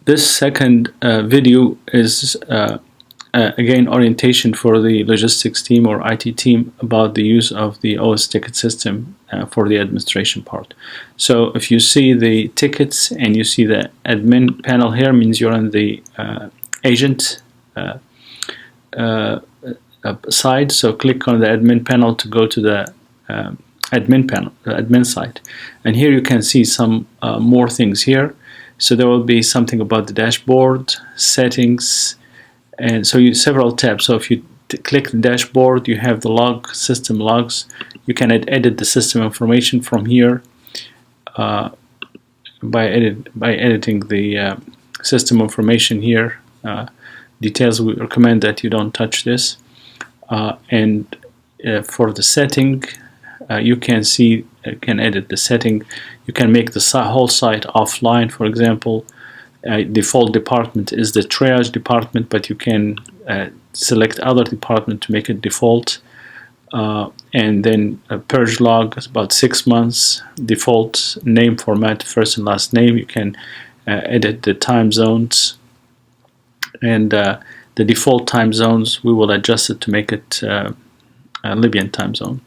This second video is again orientation for the logistics team or IT team about the use of the OS ticket system for the administration part. So if you see the tickets and you see the admin panel here, means you're on the agent side. So click on the admin panel to go to the admin panel, the admin side, and here you can see some more things here. So there will be something about the dashboard, settings, and so several tabs. So if you click the dashboard, you have the log, system logs. You can edit the system information from here by editing the system information here. Details, we recommend that you don't touch this. And for the setting, you can see, can edit the setting. You can make the whole site offline. For example, default department is the triage department, but you can select other department to make it default. And then a purge log is about 6 months. Default name format, first and last name. You can edit the time zones, and the default time zones we will adjust it to make it a Libyan time zone,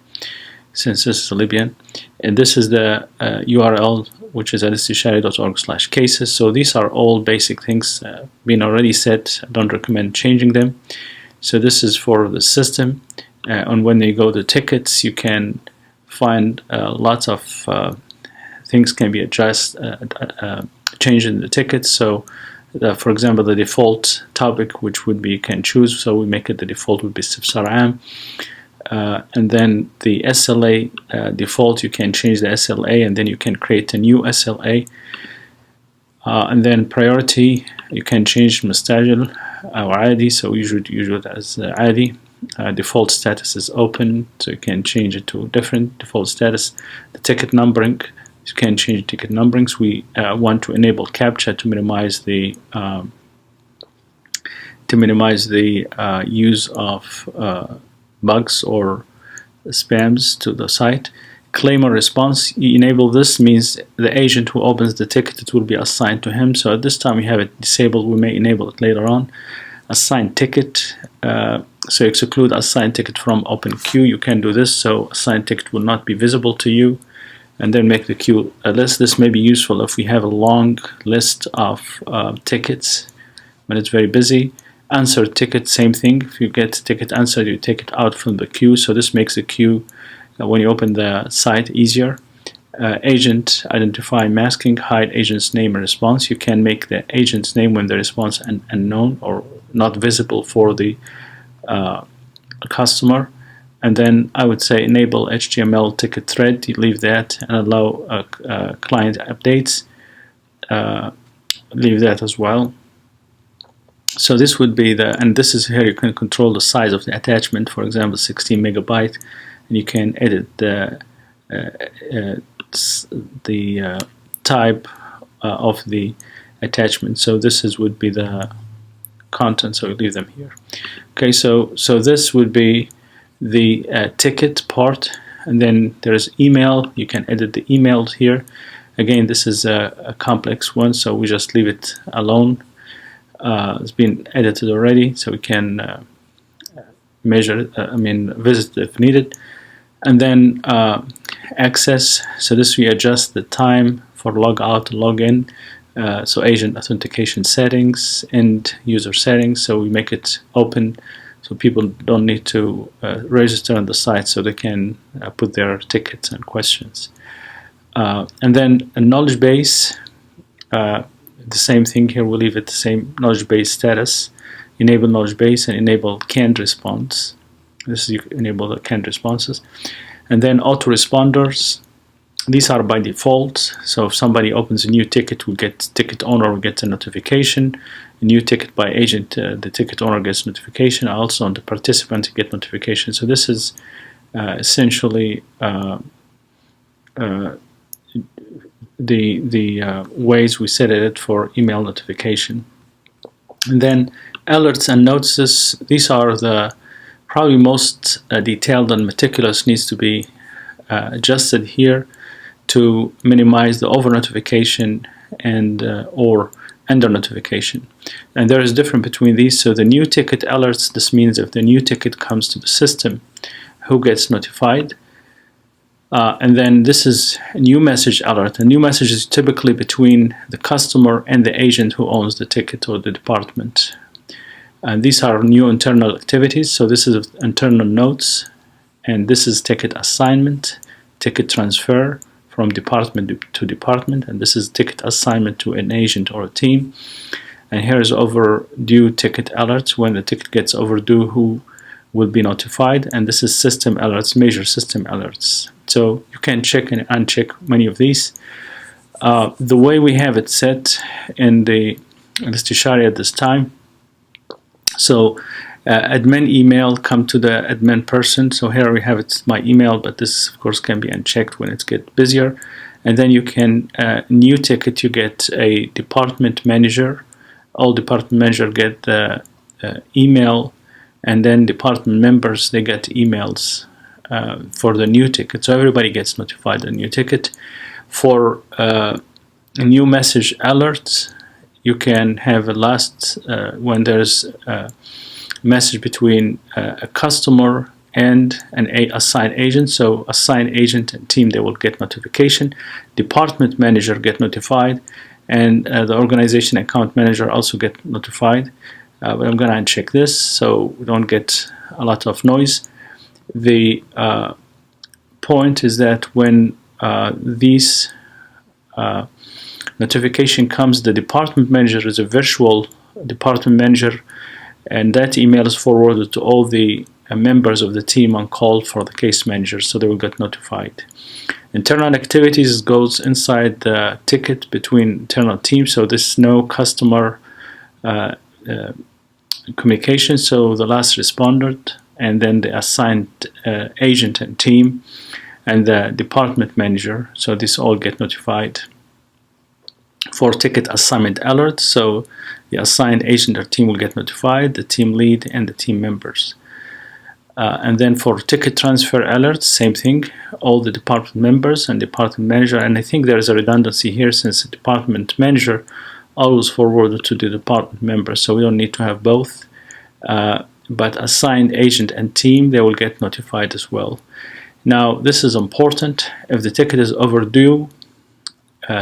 since this is a Libyan. And this is the URL, which is lstshari.org/cases. So these are all basic things being already set. I don't recommend changing them. So this is for the system. And when you go to tickets, you can find lots of things can be changed in the tickets. So for example, the default topic, which would be, you can choose, so we make it the default would be Istifsar Am. And then the SLA default, you can change the SLA, and then you can create a new SLA. And then priority, you can change Mustajil or Adi, so we usually use it as Adi. Default status is open, so you can change it to different default status. The ticket numbering, you can change ticket numberings. We want to enable CAPTCHA to minimize the use of bugs or spams to the site. Claim or response, you enable this, means the agent who opens the ticket, it will be assigned to him. So at this time we have it disabled, we may enable it later on. Assign ticket, so exclude assigned ticket from open queue, you can do this, so assigned ticket will not be visible to you. And then make the queue a list. This may be useful if we have a long list of tickets when it's very busy. Answer ticket, same thing. If you get ticket answered, you take it out from the queue. So this makes the queue, when you open the site, easier. Agent identify masking, hide agent's name and response. You can make the agent's name when the response unknown or not visible for the customer. And then I would say enable HTML ticket thread. You leave that and allow client updates. Leave that as well. So this would be and this is here you can control the size of the attachment, for example 16 megabyte, and you can edit the type of the attachment. So this would be the content, so we leave them here. Okay, so this would be the ticket part, and then there's email. You can edit the emails here. Again, this is a complex one, so we just leave it alone. It's been edited already, so we can visit if needed. And then access, so this we adjust the time for log out and log in. So agent authentication settings and user settings, so we make it open, so people don't need to register on the site, so they can put their tickets and questions. And then a knowledge base, the same thing here, we'll leave it the same knowledge base status. Enable knowledge base and enable canned response. This is, you enable the canned responses. And then autoresponders, these are by default. So if somebody opens a new ticket, ticket owner will get a notification. A new ticket by agent, the ticket owner gets notification. Also on the participant get notification. So this is essentially the ways we set it for email notification. And then alerts and notices, these are the probably most detailed and meticulous, needs to be adjusted here to minimize the over notification and or under notification. And there is difference between these. So the new ticket alerts, this means if the new ticket comes to the system, who gets notified. And then this is a new message alert. A new message is typically between the customer and the agent who owns the ticket or the department. And these are new internal activities. So this is internal notes, and this is ticket assignment, ticket transfer from department to department, and this is ticket assignment to an agent or a team. And here is overdue ticket alerts. When the ticket gets overdue, who will be notified? And this is system alerts, major system alerts. So you can check and uncheck many of these. The way we have it set in the Istishari at this time, so admin email come to the admin person. So here we have it's my email, but this of course can be unchecked when it gets busier. And then you can new ticket, you get a department manager. All department manager get the email, and then department members, they get emails for the new ticket. So everybody gets notified the new ticket. For new message alerts, you can have a last when there's a message between a customer and an assigned agent. So assigned agent and team, they will get notification. Department manager get notified, and the organization account manager also get notified. But I'm going to uncheck this so we don't get a lot of noise. The point is that when these notification comes, the department manager is a virtual department manager, and that email is forwarded to all the members of the team on call for the case manager, so they will get notified. Internal activities goes inside the ticket between internal teams, so there's no customer communication. So the last responder, and then the assigned agent and team, and the department manager, so this all get notified. For ticket assignment alert, so the assigned agent or team will get notified, the team lead and the team members. And then for ticket transfer alerts, same thing, all the department members and department manager. And I think there is a redundancy here, since the department manager always forwarded to the department member, so we don't need to have both. But assigned agent and team, they will get notified as well. Now this is important. If the ticket is overdue,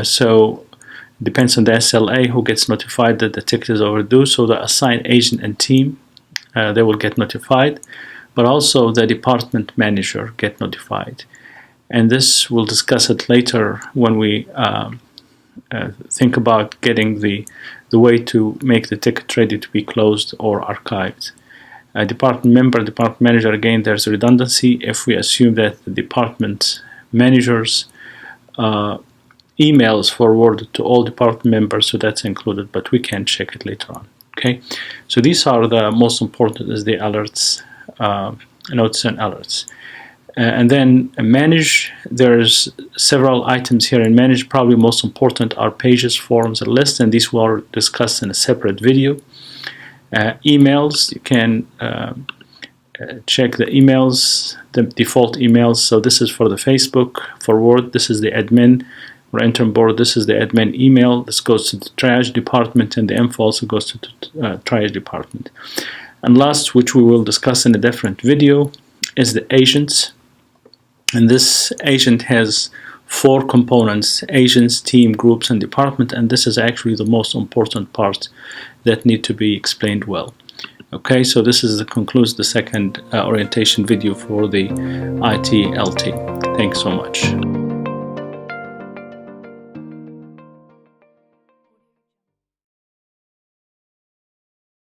so it depends on the SLA who gets notified that the ticket is overdue. So the assigned agent and team, they will get notified, but also the department manager get notified. And this we'll discuss it later when we think about getting the way to make the ticket ready to be closed or archived. Department member, department manager, again there's a redundancy if we assume that the department managers email is forwarded to all department members, so that's included, but we can check it later on. Okay, so these are the most important, is the alerts, notes and alerts. And then manage, there's several items here in manage. Probably most important are pages, forms, and lists, and these were discussed in a separate video. Emails, you can check the emails, the default emails. So this is for the Facebook forward, this is the admin or intern board, this is the admin email. This goes to the triage department, and the info also goes to the triage department. And last, which we will discuss in a different video, is the agents. And this agent has 4 components: agents, team, groups, and department. And this is actually the most important part that need to be explained well. Okay, so this concludes the second orientation video for the ITLT. Thanks so much.